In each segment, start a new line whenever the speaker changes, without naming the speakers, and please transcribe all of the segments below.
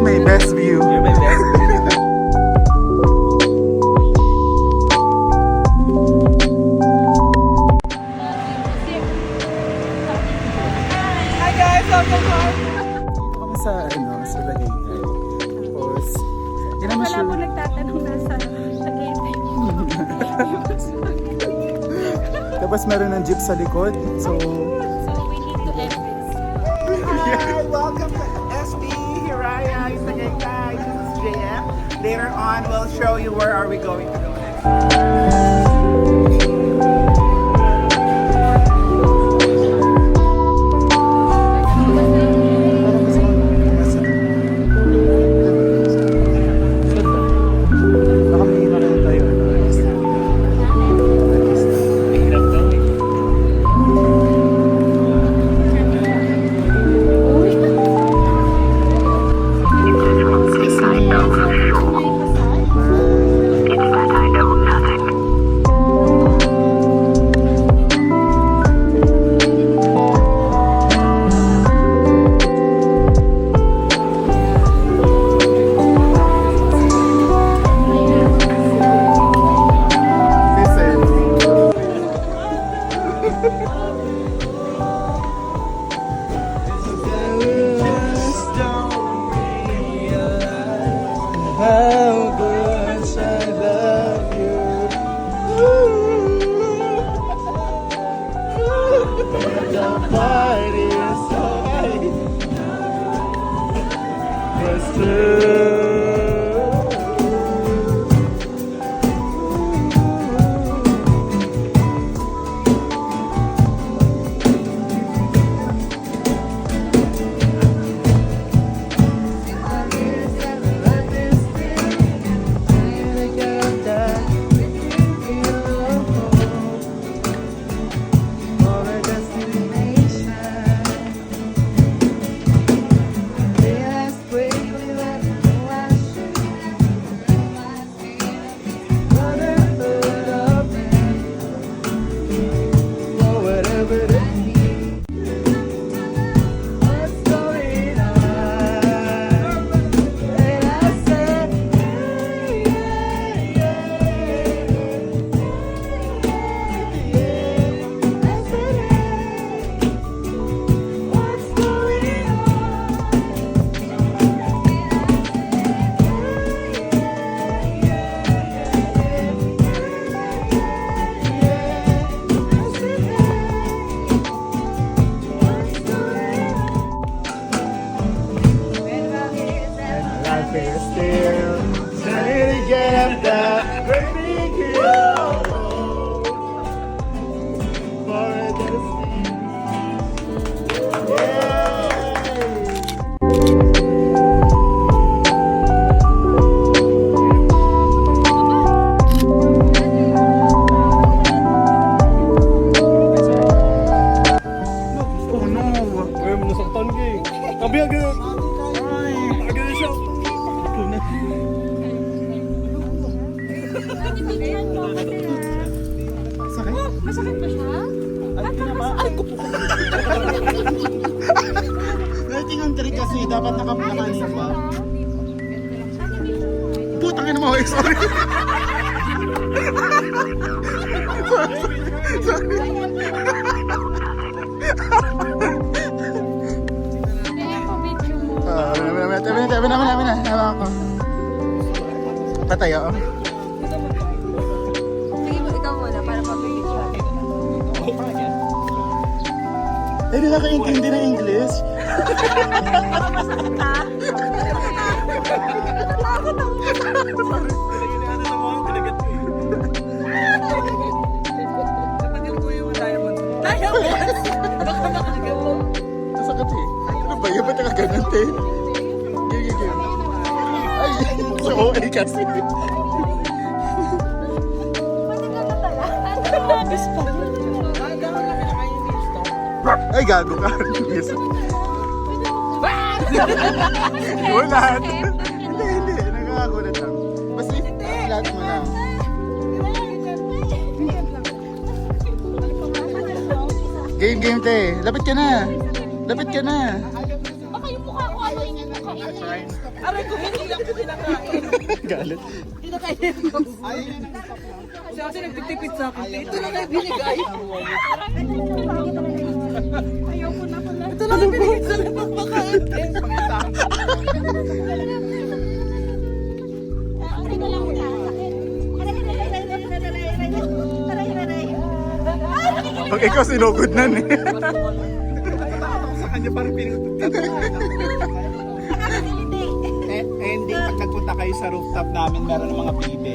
You're my best view.
You're my best.
Hi guys, welcome home.
Dito kami sa, sa Tagaytay. Tapos, hindi naman
Wala
sure.
po nagtatanong nasa Tagaytay.
Tapos meron ng jeep sa likod. So,
So we need to end this.
Hi, welcome to SB Hiraya in Tagaytay. This is JM. Later on, we'll show you where are we going to go next.
baka may iba rin tayo.
Mahirap daw eh. How much I love you. The party is so high. It's true. Life is still trying to get up that great big hill for a destiny. Yay!
Oh no!
Uy, nasaktan ka eh. Tabi agad.
Ay!
Agad siya.
Nanibigyan mo kasi
Sakit?
masakit ba siya?
Lighting trick kasi, dapat nakanin pa. Putang ina mo, sorry.
Video mo.
Tabi na. Hawa ko. Patay ako.
Sige mo, ikaw muna para mapipicture.
Eh, di nakaintindi ng English.
Natakot ako.
Nasakit eh. Ano ba yun? Ba't nakaganon te? Gigi. Ay, so OA kasi. Ay, gago ka. Yes. Gulat. Hindi. Nakakagulat lang. Basta lahat mo lang. Game te. Lapit ka na.
Baka yung mukha ko ano yung mukha. Aray ko, hindi lang ko kinakain.
Galit.
Kinakain ko. Siya kasi nagtitipid sa akin. Ito lang kayo binigay. Ayaw ko na pala. Ito lang kayo binigay sa napapakain.
Pag ikaw sinugod na eh.
Sa kanya parang pinutugtad. Ending, pag nagpunta kayo sa rooftop namin, meron ng mga bibe.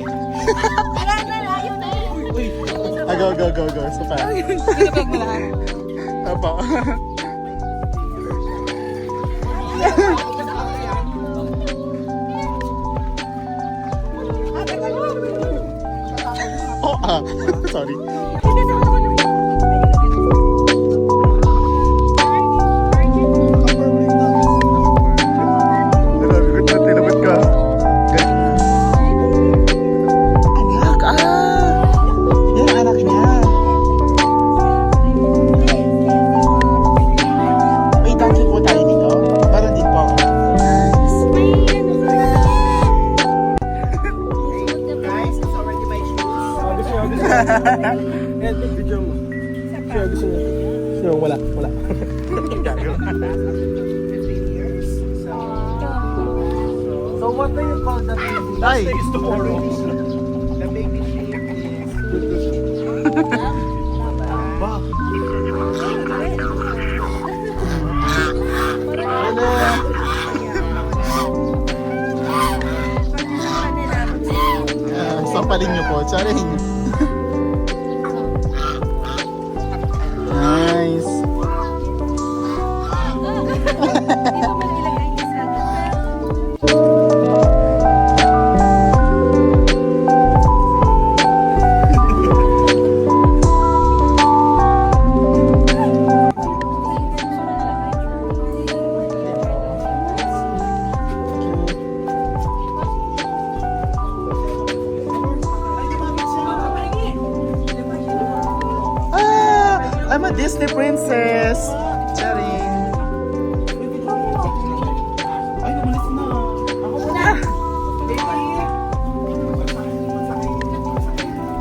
Go. So pa.
Pinabag mo lahat.
Tapa. Sorry. Tinabot ka. Anak, yan ang anak niya. Wait, thank you po tayo dito. Meron din po. Nice.
Guys, it's already my shoes.
Yan, video mo. Gusto niya. Wala.
15 years.
So what do you call that?
Ay!
Is tomorrow.
The baby sheep is...
Sampalin niyo po. Charing. Nice. I'm a Disney princess. Charing.
Ay, namalis na. Ako muna.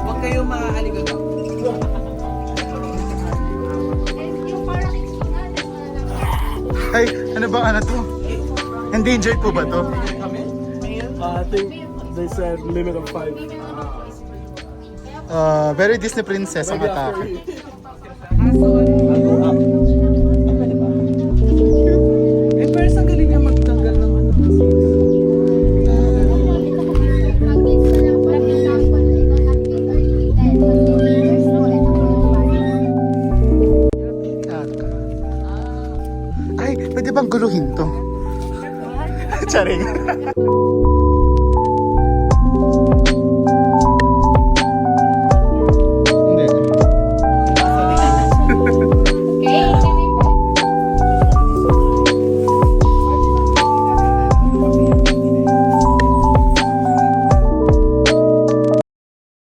Huwag kayo maaaligaga.
Ay, ano ba to? Endangered po ba to?
I think they said limit of 5.
Very Disney princess ang atake.
Eh, pero sa galing niya magtanggal ng ano.
Ay, pwede bang guluhin to? Charing.